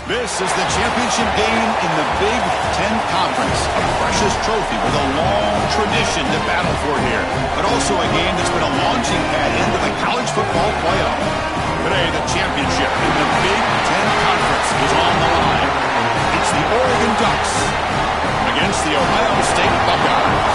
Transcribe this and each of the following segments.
This is the championship game in the Big 10 Conference. A precious trophy with a long tradition to battle for here. But also a game that's been a launching pad into the college football playoff. Today, the championship in the Big 10 Conference is on the line. It's the Oregon Ducks against the Ohio State Buckeyes.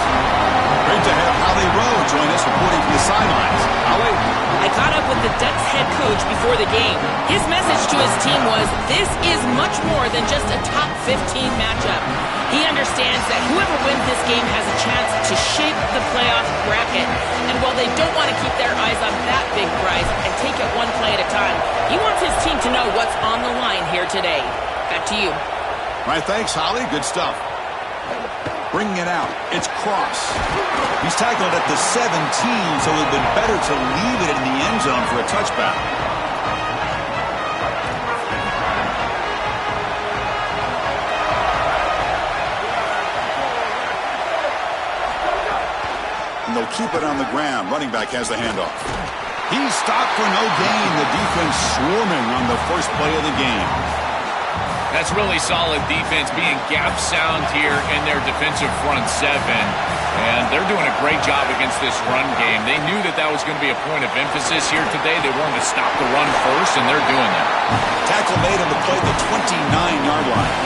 Great to have Holly Rowe join us reporting from the sidelines. Holly? I caught up with the Ducks head coach before the game. His message to his team was, this is much more than just a top 15 matchup. He understands that whoever wins this game has a chance to shape the playoff bracket. And while they don't want to keep their eyes on that big prize and take it one play at a time, he wants his team to know what's on the line here today. Back to you. All right, thanks, Holly. Good stuff. Bringing it out, it's Cross. He's tackled at the 17, so it would have been better to leave it in the end zone for a touchback. And they'll keep it on the ground. Running back has the handoff. He's stopped for no gain. The defense swarming on the first play of the game. That's really solid defense, being gap sound here in their defensive front seven. And they're doing a great job against this run game. They knew that that was going to be a point of emphasis here today. They wanted to stop the run first, and they're doing that. Tackle made on the play, the 29-yard line.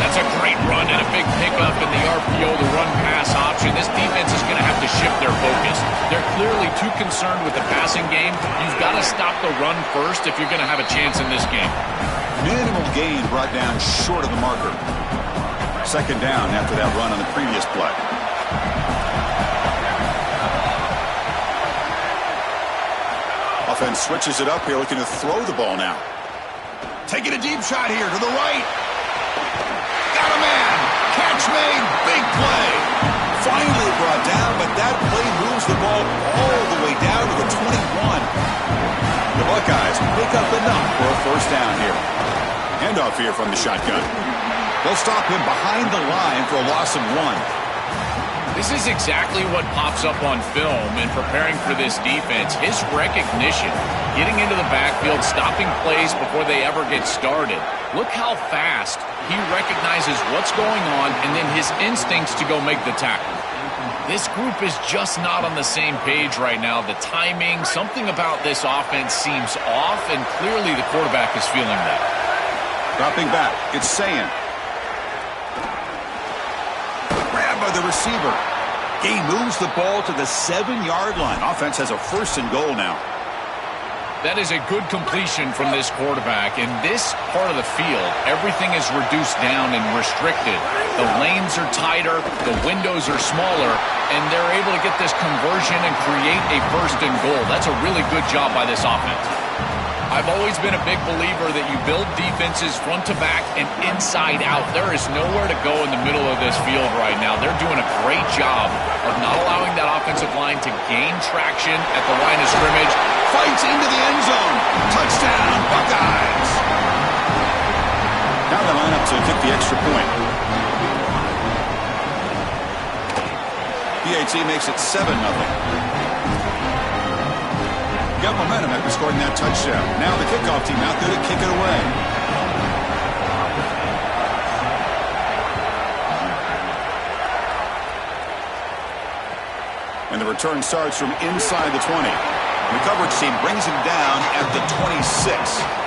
That's a great run and a big pickup in the RPO, the run-pass option. This defense is going to have to shift their focus. They're clearly too concerned with the passing game. You've got to stop the run first if you're going to have a chance in this game. Minimal gain brought down short of the marker. Second down after that run on the previous play. Offense switches it up here, looking to throw the ball now. Taking a deep shot here to the right. Got a man. Catch made. Big play. Finally brought down, but that play moves the ball all the way down to the 21. The Buckeyes pick up enough for a first down here. Handoff here from the shotgun. They'll stop him behind the line for a loss of 1. This is exactly what pops up on film in preparing for this defense. His recognition, getting into the backfield, stopping plays before they ever get started. Look how fast he recognizes what's going on and then his instincts to go make the tackle. This group is just not on the same page right now. The timing, something about this offense seems off, and clearly the quarterback is feeling that. Dropping back, it's Ncaa. Grab by the receiver. He moves the ball to the 7-yard line. Offense has a first and goal now. That is a good completion from this quarterback. In this part of the field, everything is reduced down and restricted. The lanes are tighter, the windows are smaller, and they're able to get this conversion and create a first and goal. That's a really good job by this offense. I've always been a big believer that you build defenses front to back and inside out. There is nowhere to go in the middle of this field right now. They're doing a great job of not allowing that offensive line to gain traction at the line of scrimmage. Fights into the end zone. Touchdown, Buckeyes. Now they line up to kick the extra point. BAT makes it 7-0. Got momentum after scoring that touchdown. Now the kickoff team out there to kick it away. And the return starts from inside the 20. The coverage team brings him down at the 26.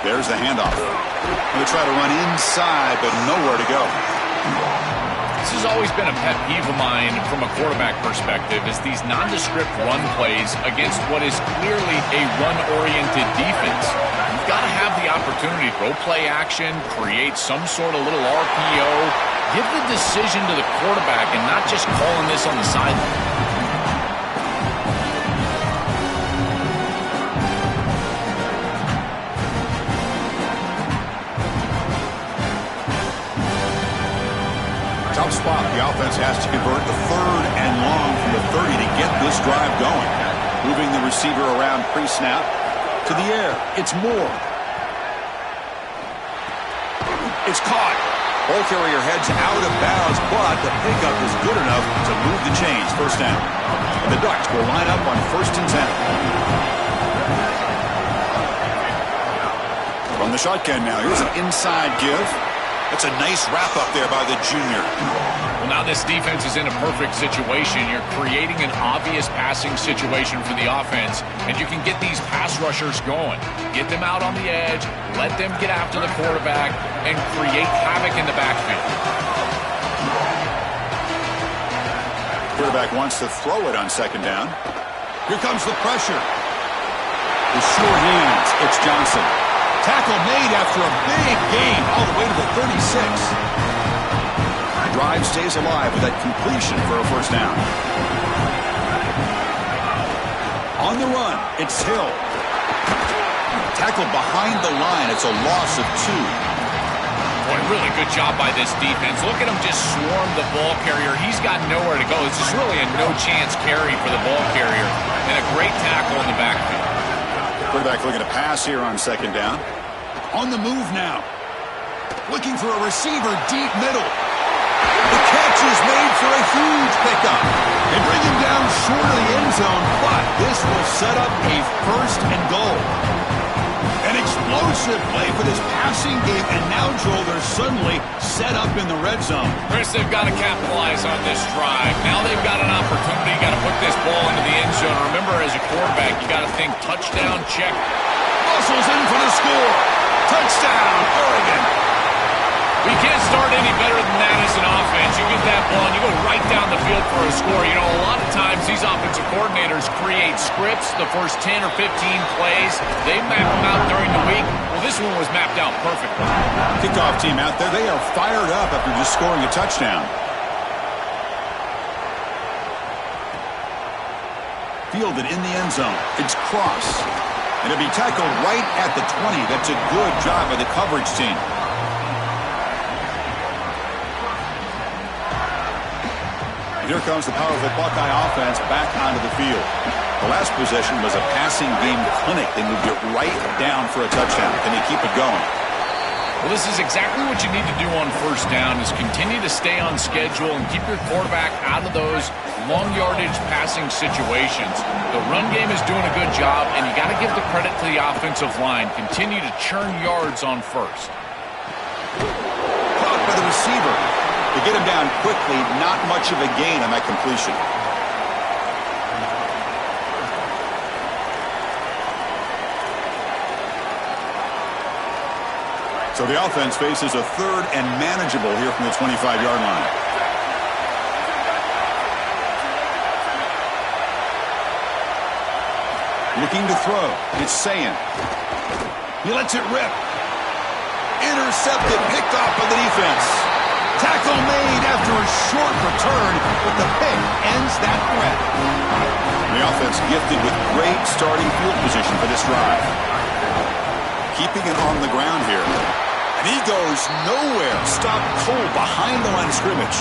There's the handoff. They try to run inside, but nowhere to go. This has always been a pet peeve of mine from a quarterback perspective, is these nondescript run plays against what is clearly a run-oriented defense. You've got to have the opportunity to go play action, create some sort of little RPO, give the decision to the quarterback and not just calling this on the sideline. Tough spot. The offense has to convert the 3rd and long from the 30 to get this drive going. Moving the receiver around pre-snap. To the air. It's Moore. It's caught. Ball carrier heads out of bounds, but the pickup is good enough to move the chains. First down. And the Ducks will line up on 1st and 10. From the shotgun now. Here's an inside give. That's a nice wrap-up there by the junior. Well, now this defense is in a perfect situation. You're creating an obvious passing situation for the offense, and you can get these pass rushers going. Get them out on the edge, let them get after the quarterback, and create havoc in the backfield. Quarterback wants to throw it on 2nd down. Here comes the pressure. With sure hands, it's Johnson. Tackle made after a big gain all the way to the 36. The drive stays alive with that completion for a 1st down. On the run, it's Hill. Tackled behind the line. It's a loss of 2. Boy, really good job by this defense. Look at him just swarm the ball carrier. He's got nowhere to go. It's just really a no-chance carry for the ball carrier. And a great tackle in the backfield. Quarterback looking to pass here on 2nd down. On the move now. Looking for a receiver deep middle. The catch is made for a huge pickup. They bring him down short of the end zone, but this will set up a 1st and goal. An explosive play for this passing game, and now, Joel, they're suddenly set up in the red zone. Chris, they've got to capitalize on this drive. Now they've got an opportunity. You got to put this ball into the end zone. Remember, as a quarterback, you got to think touchdown, check. Muscles in for the score. Touchdown, Oregon. We can't start any better than that as an offense. You get that ball and you go right down the field for a score. You know, a lot of times these offensive coordinators create scripts, the first 10 or 15 plays. They map them out during the week. Well, this one was mapped out perfectly. Kickoff team out there, they are fired up after just scoring a touchdown. Fielded in the end zone. It's Cross. And it'll be tackled right at the 20. That's a good job by the coverage team. And here comes the powerful Buckeye offense back onto the field. The last possession was a passing game clinic. They moved it right down for a touchdown. Can they keep it going? Well, this is exactly what you need to do on 1st down is continue to stay on schedule and keep your quarterback out of those long yardage passing situations. The run game is doing a good job, and you got to give the credit to the offensive line. Continue to churn yards on 1st. Caught by the receiver. To get him down quickly, not much of a gain on that completion. So the offense faces a 3rd and manageable here from the 25-yard line. Looking to throw. It's Ncaa. He lets it rip. Intercepted, picked off by the defense. Tackle made after a short return, but the pick ends that threat. The offense gifted with great starting field position for this drive. Keeping it on the ground here. And he goes nowhere. Stopped cold behind the line of scrimmage.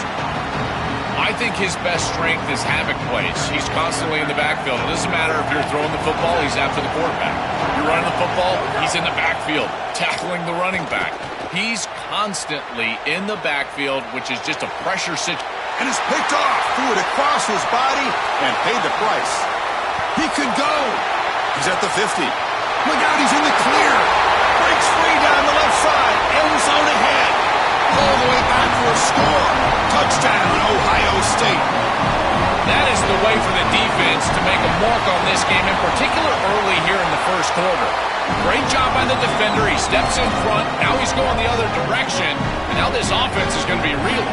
I think his best strength is havoc plays. He's constantly in the backfield. It doesn't matter if you're throwing the football, he's after the quarterback. You're running the football, he's in the backfield, tackling the running back. He's constantly in the backfield, which is just a pressure situation. And it's picked off. Threw it across his body and paid the price. He could go. He's at the 50. Look out, he's in the clear. Breaks free down the left side. End zone ahead. All the way back for a score. Touchdown, Ohio State. That is the way for the defense to make a mark on this game, in particular early here in the 1st quarter. Great job by the defender. He steps in front. Now he's going the other direction. And now this offense is going to be real.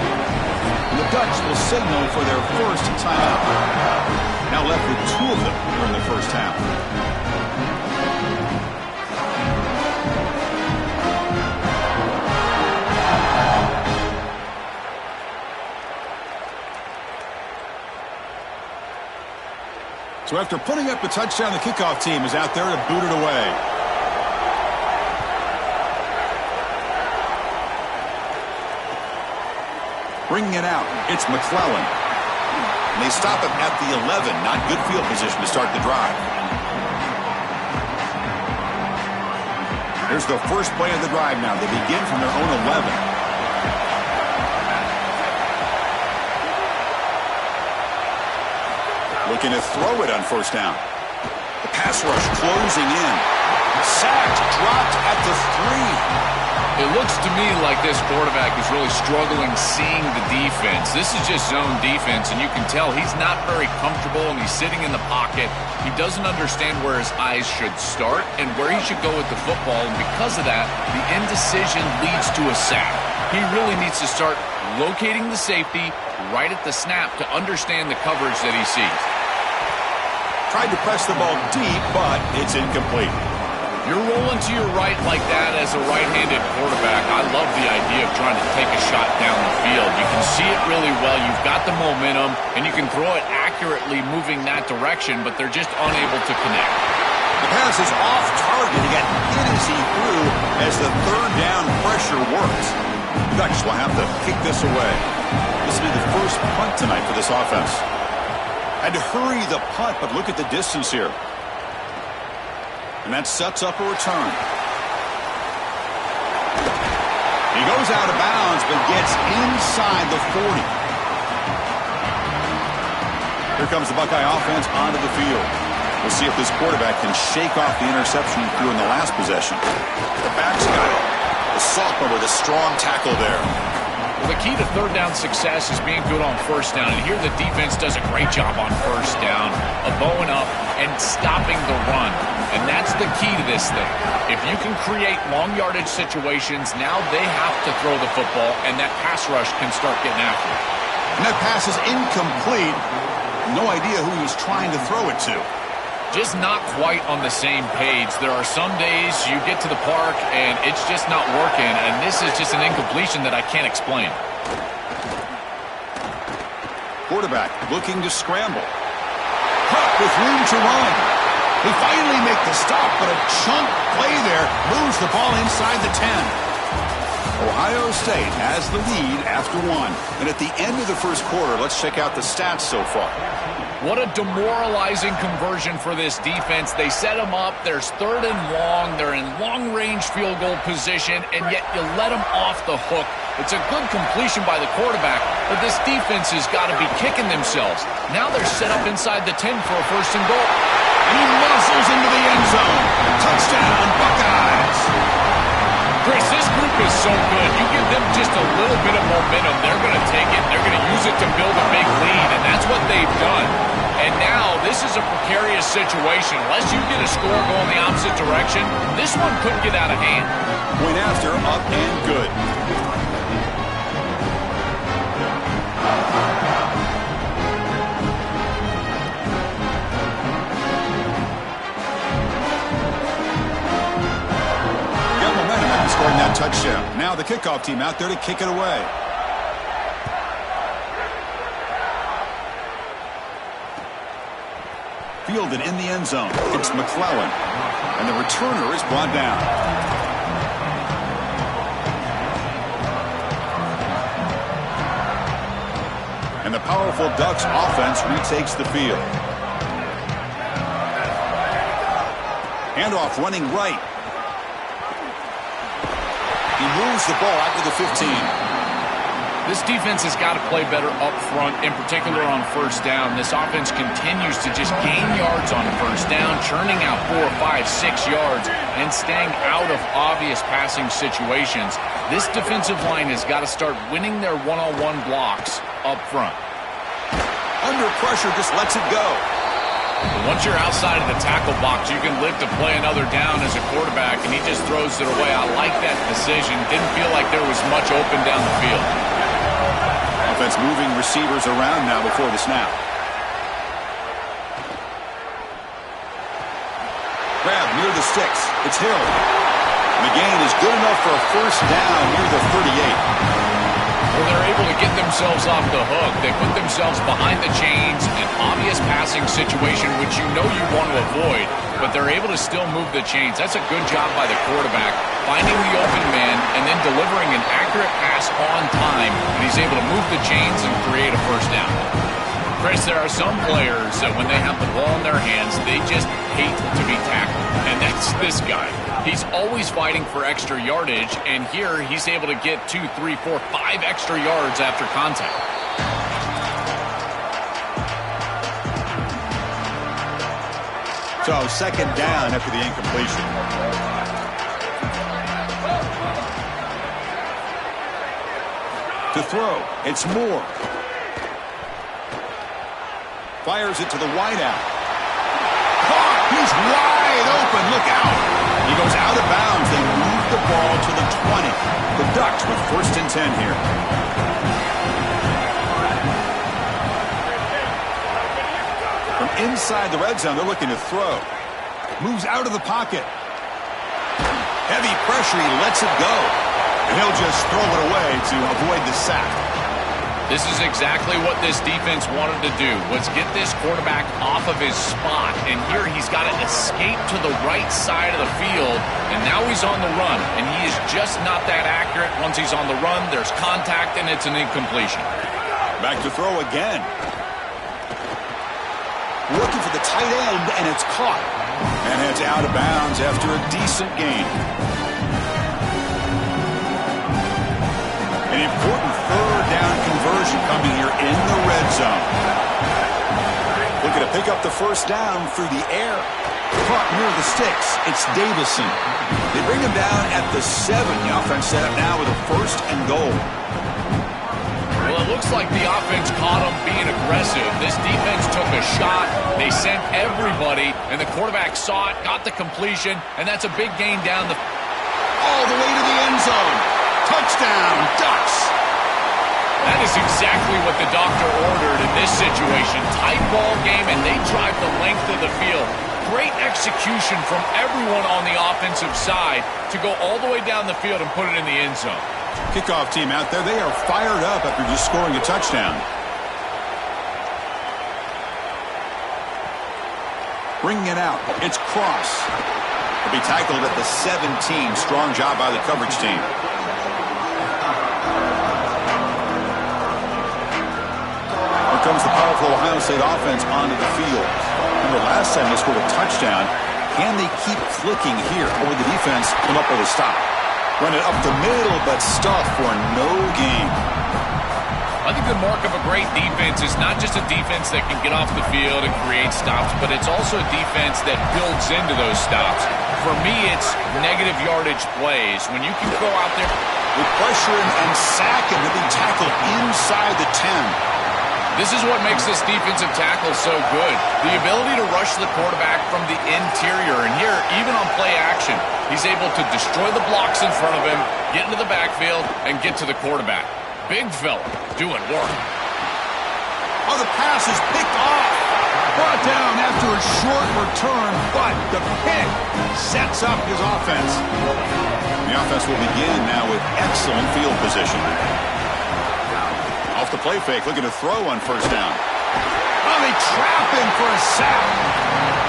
The Ducks will signal for their 1st timeout. Now left with 2 of them here in the 1st half. So after putting up the touchdown, the kickoff team is out there to boot it away. Bringing it out, it's McClellan. And they stop him at the 11. Not good field position to start the drive. Here's the first play of the drive now. They begin from their own 11. Looking to throw it on first down. The pass rush closing in. Sacked, dropped at the 3. It looks to me like this quarterback is really struggling seeing the defense. This is just zone defense, and you can tell he's not very comfortable, and he's sitting in the pocket. He doesn't understand where his eyes should start and where he should go with the football, and because of that, the indecision leads to a sack. He really needs to start locating the safety right at the snap to understand the coverage that he sees. Tried to press the ball deep, but it's incomplete. You're rolling to your right like that as a right-handed quarterback. I love the idea of trying to take a shot down the field. You can see it really well. You've got the momentum, and you can throw it accurately moving that direction, but they're just unable to connect. The pass is off target. He got hit as he threw as the third down pressure works. The Ducks will have to kick this away. This will be the first punt tonight for this offense. Had to hurry the punt, but look at the distance here. And that sets up a return. He goes out of bounds, but gets inside the 40. Here comes the Buckeye offense onto the field. We'll see if this quarterback can shake off the interception he threw in the last possession. The back's got it. The sophomore with a strong tackle there. Well, the key to third down success is being good on first down, and here the defense does a great job on first down of bowing up and stopping the run. And that's the key to this thing. If you can create long yardage situations, now they have to throw the football, and that pass rush can start getting after it. And that pass is incomplete. No idea who he's trying to throw it to. Just not quite on the same page. There are some days you get to the park and it's just not working, and this is just an incompletion that I can't explain. Quarterback looking to scramble. Cut with room to run. They finally make the stop, but a chunk play there moves the ball inside the 10. Ohio State has the lead after 1. And at the end of the first quarter, let's check out the stats so far. What a demoralizing conversion for this defense. They set them up. There's third and long. They're in long-range field goal position, and yet you let them off the hook. It's a good completion by the quarterback, but this defense has got to be kicking themselves. Now they're set up inside the 10 for a first and goal. And he muscles into the end zone. Touchdown, Buckeyes. Chris, this group is so good. You give them just a little bit of momentum, they're going to take it. They're going to use it to build a big lead, and that's what they've done. And now this is a precarious situation. Unless you get a score going the opposite direction, this one could get out of hand. Point after, up and good. Scoring that touchdown. Now the kickoff team out there to kick it away. Fielded in the end zone. It's McClellan. And the returner is brought down. And the powerful Ducks offense retakes the field. Handoff running right. He moves the ball out to the 15. This defense has got to play better up front, in particular on first down. This offense continues to just gain yards on first down, churning out 4, 5, 6 yards, and staying out of obvious passing situations. This defensive line has got to start winning their one-on-one blocks up front. Under pressure, just lets it go. Once you're outside of the tackle box, you can live to play another down as a quarterback, and he just throws it away. I like that decision. Didn't feel like there was much open down the field. Offense moving receivers around now before the snap. Grab near the sticks. It's Hill. And the gain is good enough for a first down near the 38. Well, they're able to get themselves off the hook. They put themselves behind the chains, an obvious passing situation, which you know you want to avoid, but they're able to still move the chains. That's a good job by the quarterback, finding the open man and then delivering an accurate pass on time, and he's able to move the chains and create a first down. Chris, there are some players that when they have the ball in their hands, they just hate to be tackled, and that's this guy. He's always fighting for extra yardage, and here he's able to get 2, 3, 4, 5 extra yards after contact. So second down after the incompletion. To throw, it's Moore. Fires it to the wideout. Caught! He's wide open. Look out. He goes out of bounds. They move the ball to the 20. The Ducks with 1st and 10 here. From inside the red zone, they're looking to throw. Moves out of the pocket. Heavy pressure. He lets it go. And he'll just throw it away to avoid the sack. This is exactly what this defense wanted to do, was get this quarterback off of his spot. And here he's got to escape to the right side of the field, and now he's on the run. And he is just not that accurate. Once he's on the run, there's contact, and it's an incompletion. Back to throw again. Looking for the tight end, and it's caught. And heads out of bounds after a decent gain. An important 3rd down conversion coming here in the red zone. Looking to pick up the 1st down through the air. Caught near the sticks. It's Davison. They bring him down at the 7. The offense set up now with a 1st and goal. Well, it looks like the offense caught him being aggressive. This defense took a shot. They sent everybody, and the quarterback saw it, got the completion, and that's a big gain down the... all the way to the end zone. Touchdown, Ducks. That is exactly what the doctor ordered in this situation. Tight ball game, and they drive the length of the field. Great execution from everyone on the offensive side to go all the way down the field and put it in the end zone. Kickoff team out there, they are fired up after just scoring a touchdown. Bringing it out, it's Cross. He'll be tackled at the 17. Strong job by the coverage team. Here comes the powerful Ohio State offense onto the field. Remember, last time they scored a touchdown. Can they keep flicking here, or will the defense come up with a stop? Run it up the middle, but stuff for no gain. I think the mark of a great defense is not just a defense that can get off the field and create stops, but it's also a defense that builds into those stops. For me, it's negative yardage plays. When you can go out there with pressure and sack and be tackled inside the 10. This is what makes this defensive tackle so good. The ability to rush the quarterback from the interior. And here, even on play action, he's able to destroy the blocks in front of him, get into the backfield, and get to the quarterback. Big fella doing work. Oh, the pass is picked off. Brought down after a short return, but the pick sets up his offense. The offense will begin now with excellent field position. Off the play fake, looking to throw on 1st down. Oh, they trap him for a sack.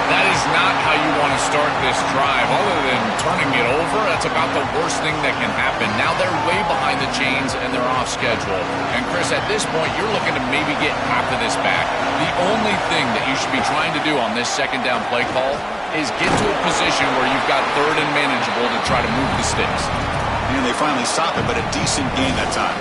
That is not how you want to start this drive. Other than turning it over, that's about the worst thing that can happen. Now they're way behind the chains and they're off schedule. And Chris, at this point, you're looking to maybe get half of this back. The only thing that you should be trying to do on this 2nd down play call is get to a position where you've got 3rd and manageable to try to move the sticks. And they finally stop it, but a decent gain that time.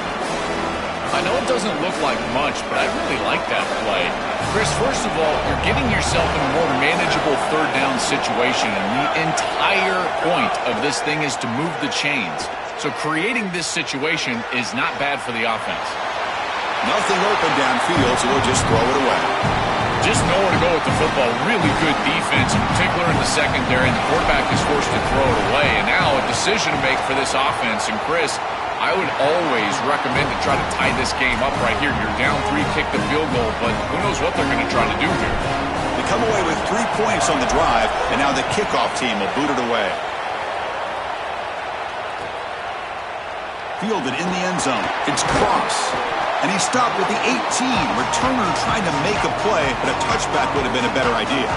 I know it doesn't look like much, but I really like that play. Chris, first of all, you're getting yourself in a more manageable 3rd down situation, and the entire point of this thing is to move the chains. So creating this situation is not bad for the offense. Nothing open downfield, so we'll just throw it away. Just know where to go with the football. Really good defense, in particular in the secondary, and the quarterback is forced to throw it away. And now a decision to make for this offense. And Chris, I would always recommend to try to tie this game up right here. You're down 3, kick the field goal, but who knows what they're going to try to do here. They come away with 3 points on the drive, and now the kickoff team will boot it away. Fielded in the end zone. It's Cross. And he stopped with the 18. Returner trying to make a play, but a touchback would have been a better idea.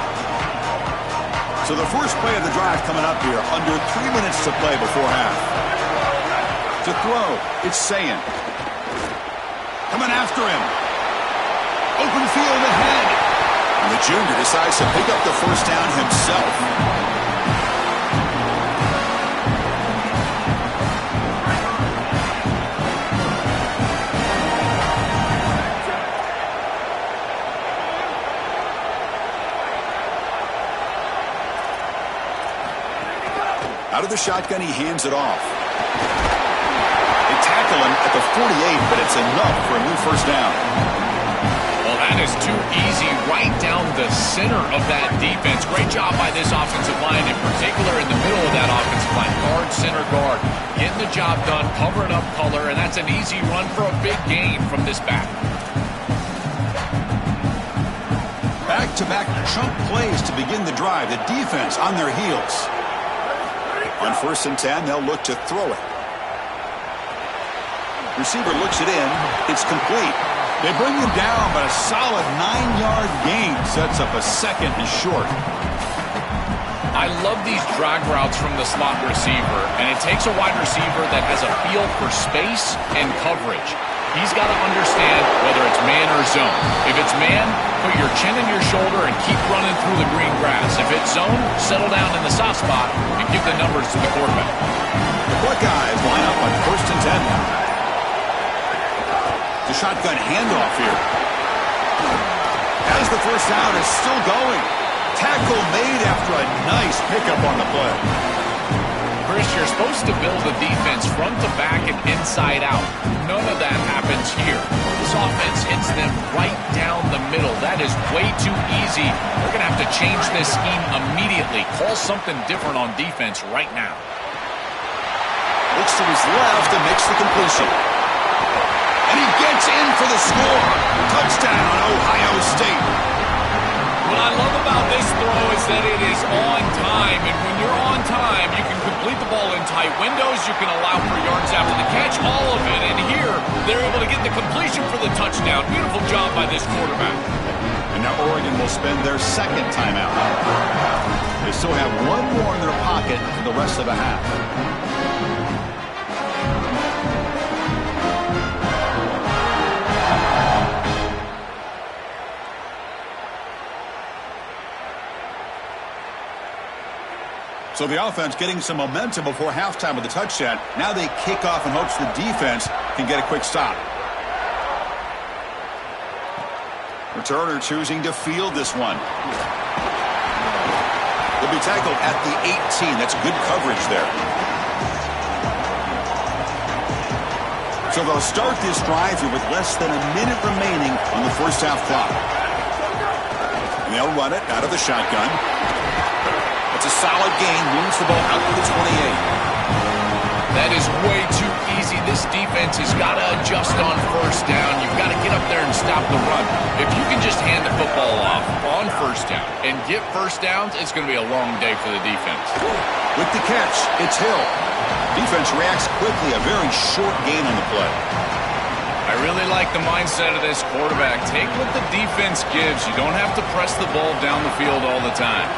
So the first play of the drive coming up here. Under 3 minutes to play before half. To throw, it's Ncaa. Coming after him. Open field ahead. And the junior decides to pick up the 1st down himself. Out of the shotgun, he hands it off. They tackle him at the 48, but it's enough for a new first down. Well, that is too easy right down the center of that defense. Great job by this offensive line, in particular in the middle of that offensive line. Guard, center, guard. Getting the job done, covering up color, and that's an easy run for a big gain from this back. Back-to-back chunk plays to begin the drive. The defense on their heels. On 1st and 10, they'll look to throw it. Receiver looks it in. It's complete. They bring him down, but a solid 9-yard gain sets up a 2nd and short. I love these drag routes from the slot receiver, and it takes a wide receiver that has a feel for space and coverage. He's got to understand whether it's man or zone. If it's man, put your chin in your shoulder and keep running through the green grass. If it's zone, settle down in the soft spot and give the numbers to the quarterback. The Buckeyes line up on 1st and 10 now. The shotgun handoff here. As the first down is still going. Tackle made after a nice pickup on the play. Chris, you're supposed to build a defense front to back and inside out. None of that happens here. This offense hits them right down the middle. That is way too easy. They're going to have to change this scheme immediately. Call something different on defense right now. Looks to his left and makes the completion. And he gets in for the score. Touchdown, Ohio State. What I love about this throw is that it is on time. And when you're on time, you can complete the ball in tight windows. You can allow for yards after the catch, all of it. And here, they're able to get the completion for the touchdown. Beautiful job by this quarterback. And now Oregon will spend their 2nd timeout. They still have one more in their pocket for the rest of the half. So the offense getting some momentum before halftime with the touchdown. Now they kick off in hopes the defense can get a quick stop. Returner choosing to field this one. They'll be tackled at the 18. That's good coverage there. So they'll start this drive here with less than a minute remaining on the first half clock. And they'll run it out of the shotgun. It's a solid gain, moves the ball out to the 28. That is way too easy. This defense has got to adjust on first down. You've got to get up there and stop the run. If you can just hand the football off on first down and get first downs, it's going to be a long day for the defense. With the catch, it's Hill. Defense reacts quickly, a very short gain on the play. I really like the mindset of this quarterback. Take what the defense gives. You don't have to press the ball down the field all the time.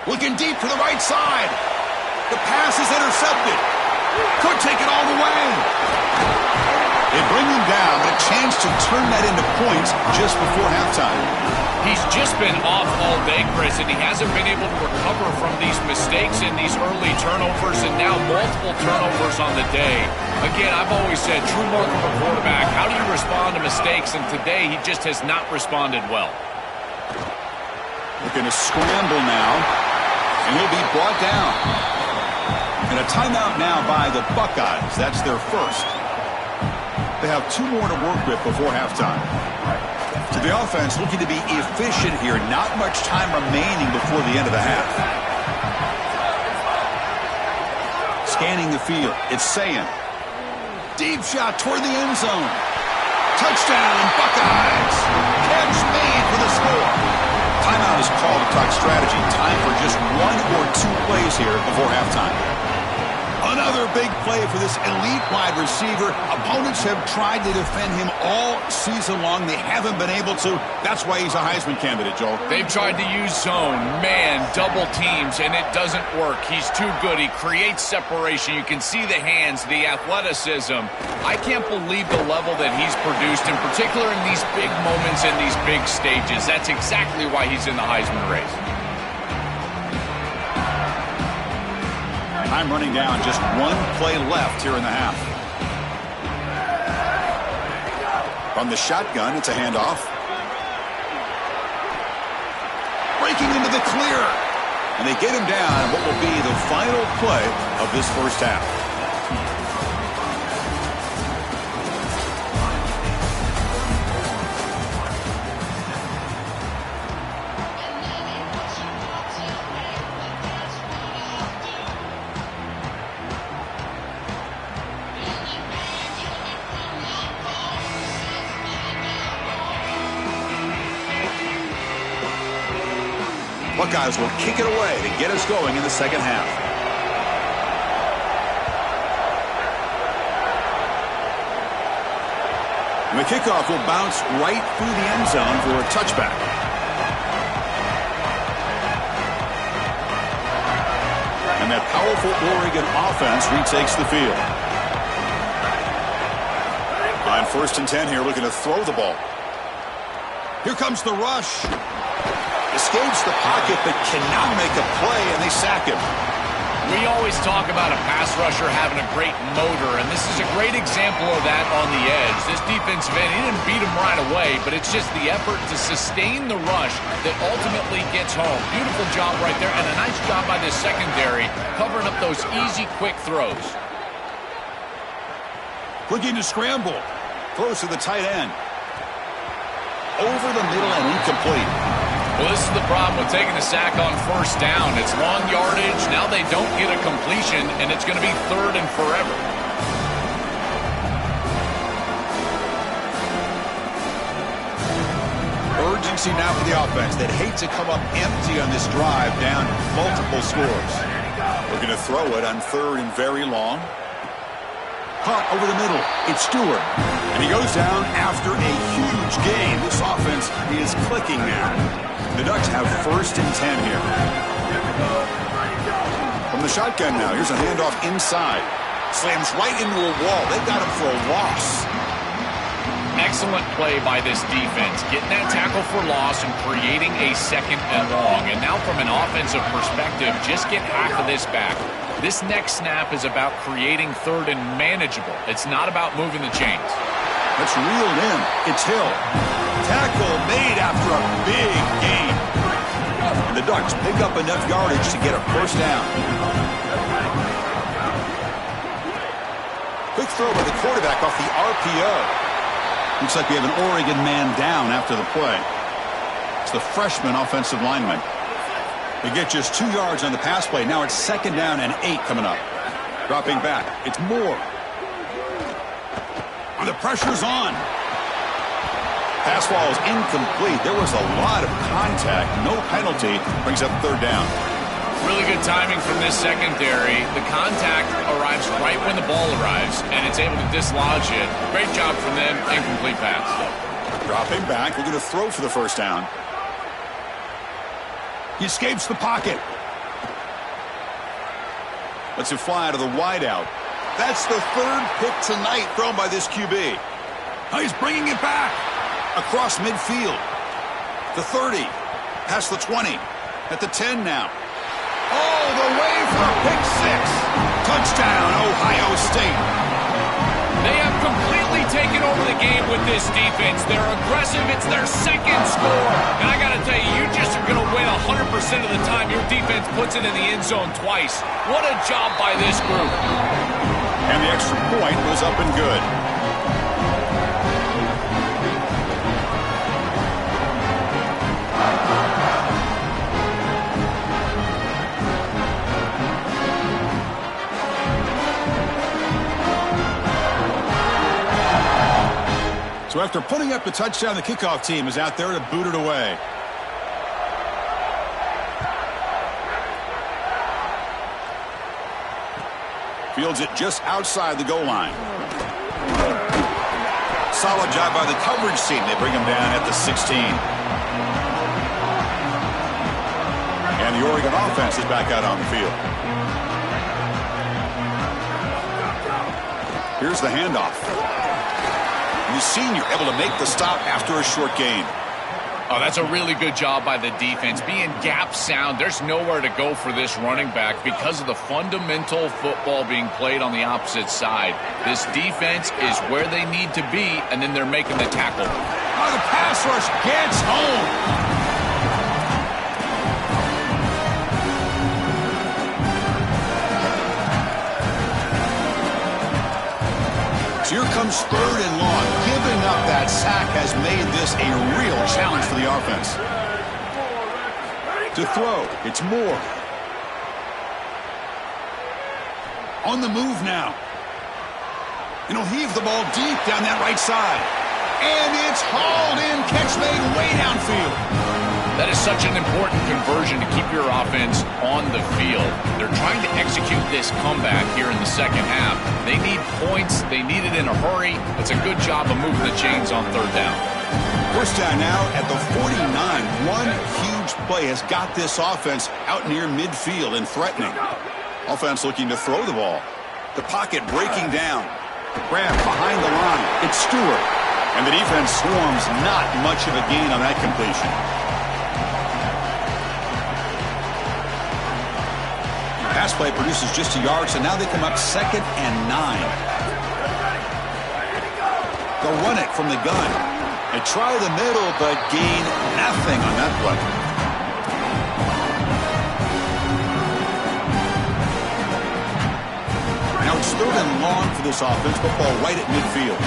Looking deep to the right side. The pass is intercepted. Could take it all the way. They bring him down, but a chance to turn that into points just before halftime. He's just been off all day, Chris, and he hasn't been able to recover from these mistakes and these early turnovers, and now multiple turnovers on the day. Again, I've always said, true mark of a quarterback, how do you respond to mistakes? And today, he just has not responded well. Looking to scramble now. And he'll be brought down. And a timeout now by the Buckeyes. That's their first. They have 2 more to work with before halftime. So the offense looking to be efficient here. Not much time remaining before the end of the half. Scanning the field. It's Ncaa. Deep shot toward the end zone. Touchdown, Buckeyes. Catch made for the score. Timeout is called to talk strategy. Time for just 1 or 2 plays here before halftime. Another big play for this elite wide receiver. Opponents have tried to defend him all season long. They haven't been able to. That's why he's a Heisman candidate, Joel. They've tried to use zone, man, double teams, and it doesn't work. He's too good. He creates separation. You can see the hands, the athleticism. I can't believe the level that he's produced, in particular in these big moments and these big stages. That's exactly why he's in the Heisman race. Time running down, just 1 play left here in the half. From the shotgun, it's a handoff. Breaking into the clear. And they get him down what will be the final play of this first half. Buckeyes will kick it away to get us going in the second half. And the kickoff will bounce right through the end zone for a touchback. And that powerful Oregon offense retakes the field. On 1st and 10 here, looking to throw the ball. Here comes the rush. Escapes the pocket, but cannot make a play, and they sack him. We always talk about a pass rusher having a great motor, and this is a great example of that on the edge. This defensive end, he didn't beat him right away, but it's just the effort to sustain the rush that ultimately gets home. Beautiful job right there, and a nice job by this secondary covering up those easy, quick throws. Looking to scramble. Throws to the tight end. Over the middle and incomplete. Well, this is the problem with taking a sack on 1st down. It's long yardage. Now they don't get a completion, and it's going to be 3rd and forever. Urgency now for the offense. They'd hate to come up empty on this drive, down multiple scores. Looking to throw it on 3rd and very long. Punt over the middle. It's Stewart. And he goes down after a huge gain. This offense is clicking now. The Ducks have 1st and 10 here. From the shotgun now, here's a handoff inside. Slams right into a wall. They've got him for a loss. Excellent play by this defense, getting that tackle for loss and creating a 2nd and long. And now from an offensive perspective, just get half of this back. This next snap is about creating 3rd and manageable. It's not about moving the chains. Let's reel it in. It's Hill. Tackle made after a big gain. And the Ducks pick up enough yardage to get a 1st down. Quick throw by the quarterback off the RPO. Looks like we have an Oregon man down after the play. It's the freshman offensive lineman. They get just 2 yards on the pass play. Now it's 2nd down and 8 coming up. Dropping back. It's Moore. And the pressure's on. Pass ball is incomplete. There was a lot of contact. No penalty. Brings up 3rd down. Really good timing from this secondary. The contact arrives right when the ball arrives, and it's able to dislodge it. Great job from them. Incomplete pass. Dropping back. We're going to throw for the 1st down. He escapes the pocket. Lets it fly to the wideout. That's the 3rd pick tonight thrown by this QB. Now he's bringing it back. Across midfield. The 30. Past the 20. At the 10 now. All the way for a pick 6. Touchdown, Ohio State. They have completely taken over the game with this defense. They're aggressive. It's their 2nd score. And I got to tell you, you just are going to win 100% of the time your defense puts it in the end zone twice. What a job by this group. And the extra point was up and good. So after putting up the touchdown, the kickoff team is out there to boot it away. Fields it just outside the goal line. Solid job by the coverage team. They bring him down at the 16. And the Oregon offense is back out on the field. Here's the handoff. The senior able to make the stop after a short gain. Oh, that's a really good job by the defense. Being gap sound, there's nowhere to go for this running back because of the fundamental football being played on the opposite side. This defense is where they need to be, and then they're making the tackle. Oh, the pass rush gets home. comes 3rd and long. Giving up that sack has made this a real challenge for the offense. To throw, it's Moore. On the move now. And he'll heave the ball deep down that right side. And it's hauled in. Catch made way downfield. That is such an important conversion to keep your offense on the field. They're trying to execute this comeback here in the second half. They need points. They need it in a hurry. It's a good job of moving the chains on 3rd down. First down now at the 49. One huge play has got this offense out near midfield and threatening. Offense looking to throw the ball. The pocket breaking down. Grab behind the line. It's Stewart. And the defense swarms. Not much of a gain on that completion. Pass play produces just a yard, so now they come up 2nd and 9. They'll run it from the gun. They try the middle, but gain nothing on that play. Now it's 3rd and long for this offense. Football right at midfield.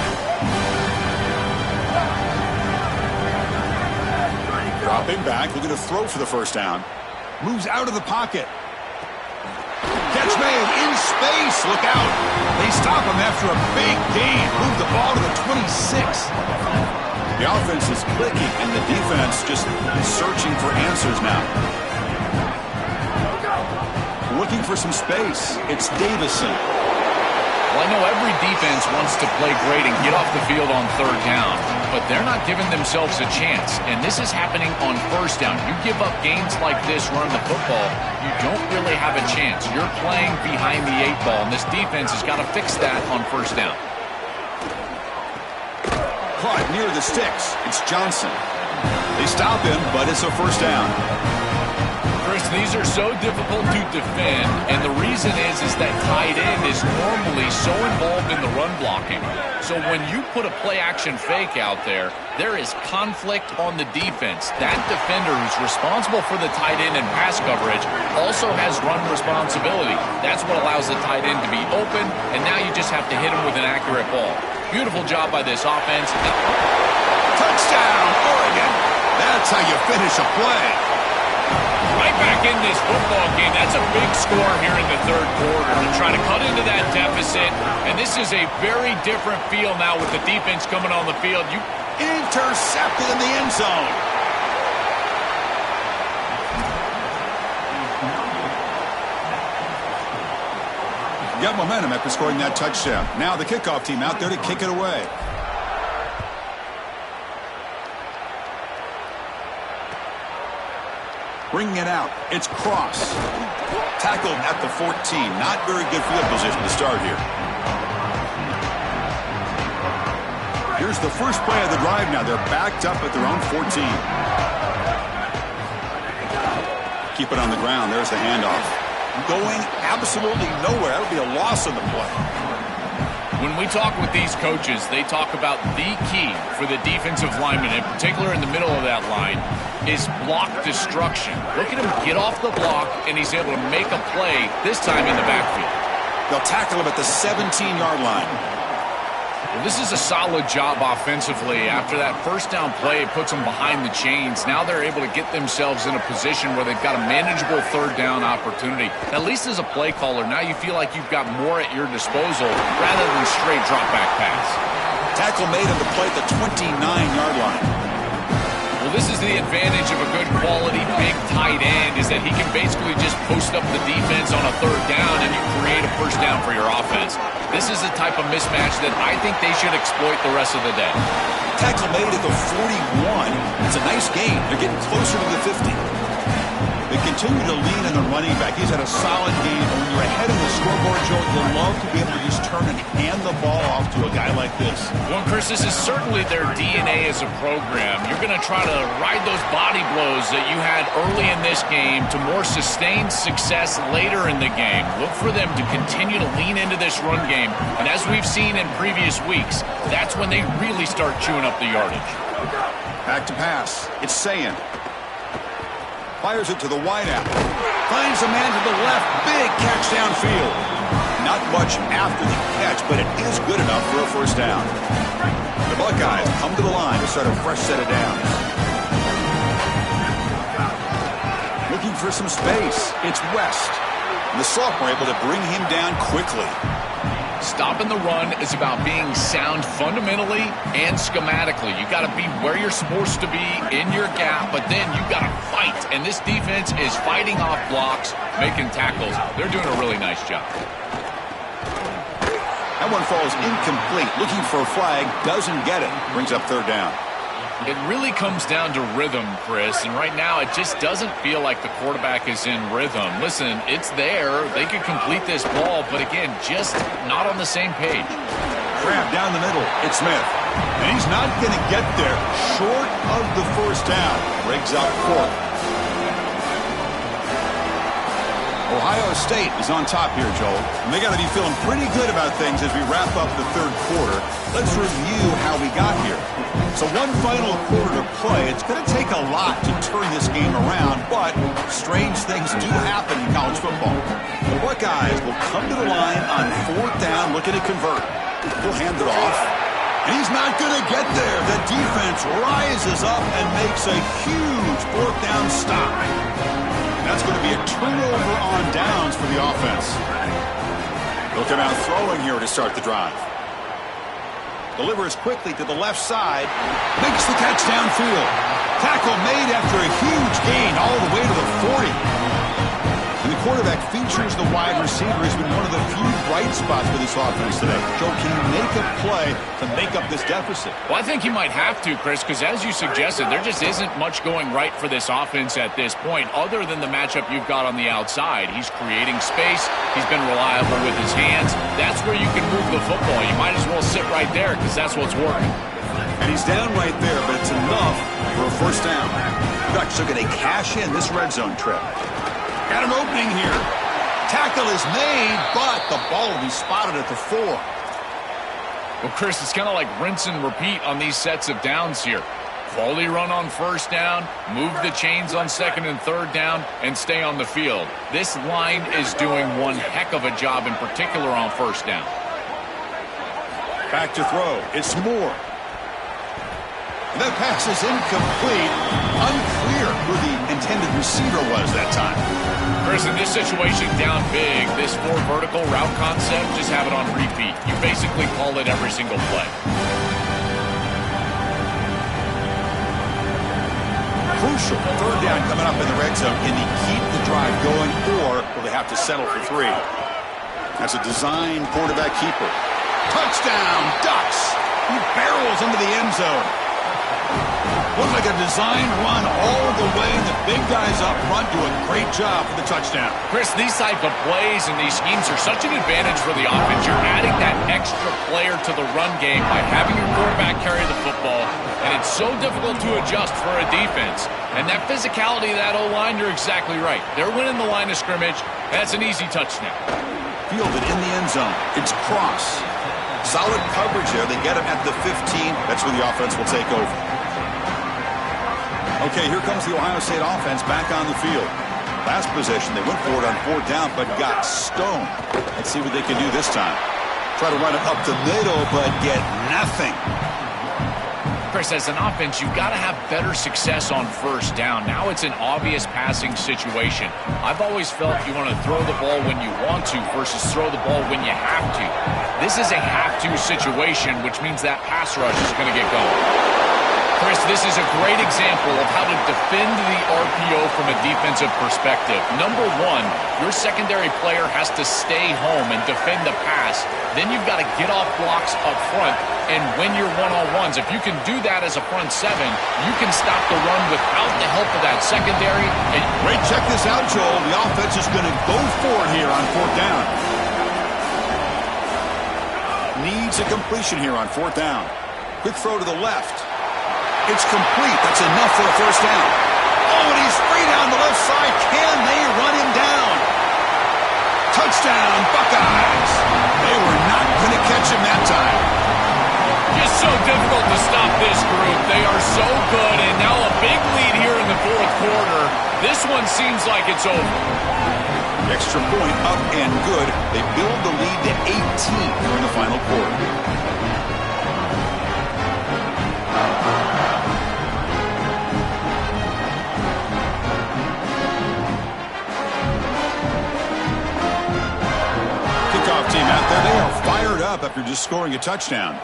Dropping back, looking to throw for the first down. Moves out of the pocket. Catch made in space. Look out. They stop him after a big gain. Move the ball to the 26. The offense is clicking, and the defense just searching for answers now. Looking for some space. It's Davison. Well, I know every defense wants to play great and get off the field on 3rd down, but they're not giving themselves a chance, and this is happening on 1st down. You give up gains like this running the football, you don't really have a chance. You're playing behind the 8 ball, and this defense has got to fix that on 1st down. Caught near the sticks. It's Johnson. They stop him, but it's a first down. Chris, these are so difficult to defend, and the reason is that tight end is normally so involved in the run blocking. So when you put a play-action fake out there, there is conflict on the defense. That defender who's responsible for the tight end and pass coverage also has run responsibility. That's what allows the tight end to be open, and now you just have to hit him with an accurate ball. Beautiful job by this offense. Touchdown, Oregon. That's how you finish a play. Right back in this football game. That's a big score here in the 3rd quarter to try to cut into that deficit. And this is a very different feel now with the defense coming on the field. You intercepted in the end zone. Got momentum after scoring that touchdown. Now the kickoff team out there to kick it away. Bringing it out. It's Cross. Tackled at the 14. Not very good field position to start here. Here's the first play of the drive now. They're backed up at their own 14. Keep it on the ground. There's the handoff. Going absolutely nowhere. That would be a loss on the play. When we talk with these coaches, they talk about the key for the defensive lineman, in particular in the middle of that line, is block destruction. Look at him get off the block, and he's able to make a play, this time in the backfield. They'll tackle him at the 17-yard line. Well, this is a solid job offensively. After that first down play, it puts them behind the chains. Now they're able to get themselves in a position where they've got a manageable 3rd down opportunity. At least as a play caller, now you feel like you've got more at your disposal rather than straight drop-back pass. Tackle made on the play at the 29-yard line. Well, this is the advantage of a good quality big tight end, is that he can basically just post up the defense on a 3rd down and you create a first down for your offense. This is the type of mismatch that I think they should exploit the rest of the day. Tackle made at the 41. It's a nice gain. They're getting closer to the 50. They continue to lean on the running back. He's had a solid game. When you're ahead of the scoreboard, Joe, you'll love to be able to just turn and hand the ball off to a guy like this. Well, Chris, this is certainly their DNA as a program. You're going to try to ride those body blows that you had early in this game to more sustained success later in the game. Look for them to continue to lean into this run game. And as we've seen in previous weeks, that's when they really start chewing up the yardage. Back to pass. It's Sayan. Fires it to the wideout. Finds a man to the left. Big catch downfield. Not much after the catch, but it is good enough for a first down. The Buckeyes come to the line to start a fresh set of downs. Looking for some space. It's West. And the sophomore able to bring him down quickly. Stopping the run is about being sound fundamentally and schematically. You got to be where you're supposed to be in your gap, but then you got to fight. And this defense is fighting off blocks, making tackles. They're doing a really nice job. That one falls incomplete. Looking for a flag, doesn't get it. Brings up third down. It really comes down to rhythm, Chris, and right now it just doesn't feel like the quarterback is in rhythm. Listen, it's there. They could complete this ball, but again, just not on the same page. Grab down the middle. It's Smith. And he's not going to get there. Short of the first down. Breaks up fourth. Ohio State is on top here, Joel. And they got to be feeling pretty good about things as we wrap up the third quarter. Let's review how we got here. So one final quarter to play. It's going to take a lot to turn this game around, but strange things do happen in college football. The Buckeyes will come to the line on fourth down, looking to convert. He'll hand it off, and he's not going to get there. The defense rises up and makes a huge fourth down stop. That's going to be a turnover on downs for the offense. They'll come out throwing here to start the drive. Delivers quickly to the left side. Makes the catch downfield. Tackle made after a huge gain all the way to the 40. And the quarterback features the wide receiver. Has been one of the few bright spots for this offense today. Joe, can you make a play to make up this deficit? Well, I think he might have to, Chris, because as you suggested, there just isn't much going right for this offense at this point, other than the matchup you've got on the outside. He's creating space. He's been reliable with his hands. That's where you can move the football. You might as well sit right there because that's what's working. And he's down right there, but it's enough for a first down. Ducks are going to cash in this red zone trip. Got an opening here. Tackle is made, but the ball will be spotted at the 4. Well, Chris, it's kind of like rinse and repeat on these sets of downs here. Quality run on first down, move the chains on second and third down, and stay on the field. This line is doing one heck of a job, in particular on first down. Back to throw. It's Moore. And that pass is incomplete. Unclear who the intended receiver was that time. Chris, in this situation, down big, this 4 vertical route concept, just have it on repeat. You basically call it every single play. Crucial third down coming up in the red zone. Can he keep the drive going, or will they have to settle for 3? That's a design quarterback keeper. Touchdown, Ducks. He barrels into the end zone. Looks like a design run all the way. The big guys up front do a great job for the touchdown. Chris, these type of plays and these schemes are such an advantage for the offense. You're adding that extra player to the run game by having your quarterback carry the football, and it's so difficult to adjust for a defense. And that physicality of that O-line, you're exactly right. They're winning the line of scrimmage. That's an easy touchdown. Fielded in the end zone. It's Cross. Solid coverage there. They get him at the 15. That's where the offense will take over. Okay, here comes the Ohio State offense back on the field. Last possession, they went for it on fourth down, but got stoned. Let's see what they can do this time. Try to run it up the middle, but get nothing. Chris, as an offense, you've got to have better success on first down. Now it's an obvious passing situation. I've always felt you want to throw the ball when you want to versus throw the ball when you have to. This is a have-to situation, which means that pass rush is going to get going. Chris, this is a great example of how to defend the RPO from a defensive perspective. Number one, your secondary player has to stay home and defend the pass. Then you've got to get off blocks up front and win your one-on-ones. If you can do that as a front 7, you can stop the run without the help of that secondary. And great, check this out, Joel. The offense is going to go for it here on fourth down. Needs a completion here on fourth down. Quick throw to the left. It's complete. That's enough for a first down. Oh, and he's free down the left side. Can they run him down? Touchdown, Buckeyes. They were not going to catch him that time. Just so difficult to stop this group. They are so good, and now a big lead here in the fourth quarter. This one seems like it's over. Extra point up and good. They build the lead to 18 here in the final quarter. Kickoff team out there. They are fired up after just scoring a touchdown.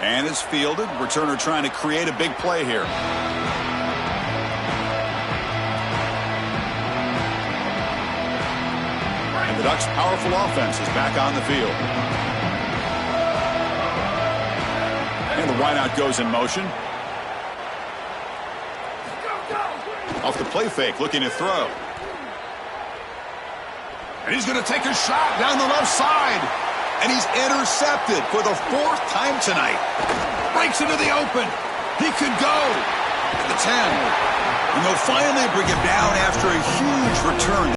And it's fielded. Returner trying to create a big play here. And the Ducks' powerful offense is back on the field. And the wideout goes in motion. Off the play fake, looking to throw. And he's going to take a shot down the left side. And he's intercepted for the 4th time tonight. Breaks into the open. He could go to the 10. And they'll finally bring him down after a huge return.